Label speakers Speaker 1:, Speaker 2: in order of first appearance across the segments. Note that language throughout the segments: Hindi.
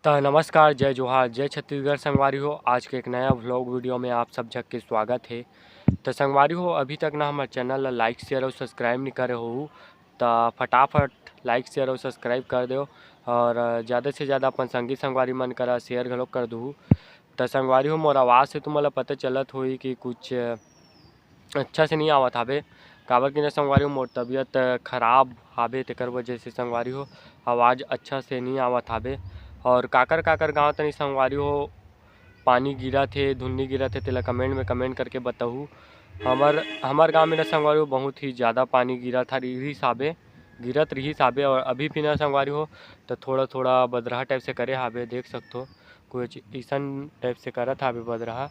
Speaker 1: तो नमस्कार, जय जोहार, जय छत्तीसगढ़ संगवारी हो। आज के एक नया व्लॉग वीडियो में आप सब जग के स्वागत है। तो संगवारी हो, अभी तक ना हमारे चैनल ला लाइक शेयर और सब्सक्राइब नहीं करे हो तो फटाफट लाइक शेयर और सब्सक्राइब कर दो और ज़्यादा से ज़्यादा अपन संगी संगवारी मन करा शेयर घलो कर दू। तो संगवारी हो, मोर आवाज़ से तुमला पता चलत हुई कि कुछ अच्छा से नहीं आवत हावे, काबर कि ना संगवारी हो मोर तबीयत खराब हावे, तेकर वजह से संगवारी हो आवाज़ अच्छा से नहीं आवत हावे। और काकर काकर गाँव तनी संगवारी हो पानी गिरत हे, धुन्नी गिरत हे, तेला कमेंट करके बताहू। हमर गाँव में ना संगवारी हो बहुत ही ज़्यादा पानी गिरत रहिस हावे और अभी भी ना संगवारी हो तो थोड़ा थोड़ा बदरहा टाइप से करे हावे। देख सकथो कुछ अइसन टाइप से करत हावे बदरहा।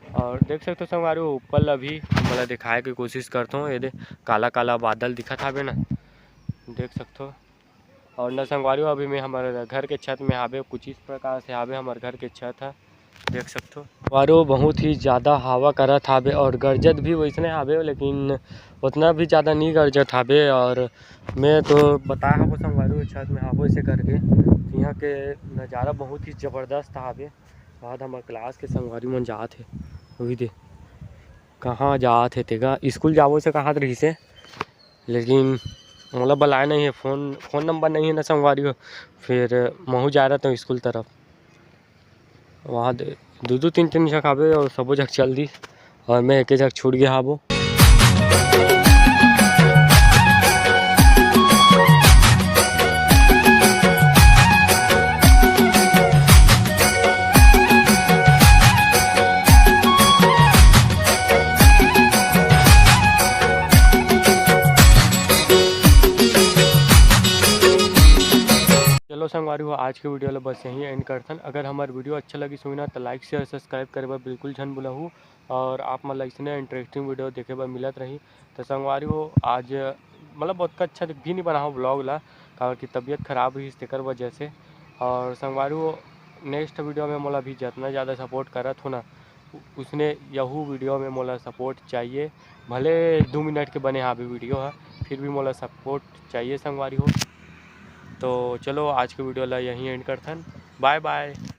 Speaker 1: और देख सकते हो संगवारी हो ऊपर अभी मोला दिखाए के कोशिश करथों, ये दे काला काला बादल दिखत हावे ना, देख सकते हो। और न संगवारी हो अभी मैं हमारे घर के छत में हावे, कुछ इस प्रकार से हावे हमारे घर के छत है, देख सकते हो। संगवारी हो बहुत ही ज़्यादा हवा करत हावे और गरजत भी वैसने हावे, लेकिन उतना भी ज़्यादा नहीं गरजत हावे। और मैं तो बताया हूँ संगवारी हो छत में हावे ऐसे करके, यहाँ के नज़ारा बहुत ही ज़बरदस्त हावे। बाद हमारे क्लास के संगवारी मन जात हे, अभी दे कहाँ जात हे तेगा स्कूल जाबो से कहाँ रही से, लेकिन मोला बुलाए नहीं है, फ़ोन नंबर नहीं है ना संगवारी हो। फिर महू जा रहा था स्कूल तरफ, वहाँ दो तीन जगह आवे और सबो जग चल दी और मैं एक जगह छूट गया हाबो। चलो संगवारी हो, आज के वीडियो ला बस यहीं एंड करथन। अगर हमार वीडियो अच्छा लगी सुई ना तो लाइक शेयर सब्सक्राइब करे बर बिल्कुल झन भूलहू। और आप मन ला इसने इंटरेस्टिंग वीडियो देखे बर मिलत रही। तो संगवारी हो आज मतलब बहुत अच्छा भी नहीं बनाओ ब्लॉग ला, काबर की तबीयत खराब हुई तेकर वजह से। और संगवारी हो नेक्स्ट वीडियो में मोला भी जितना ज़्यादा सपोर्ट करत हो ना, उसने यहू वीडियो में मोला सपोर्ट चाहिए। भले 2 मिनट के बने हावे वीडियो है, फिर भी मोला सपोर्ट चाहिए संगवारी हो। तो चलो आज के वीडियो ला यहीं एंड करथन, बाय बाय।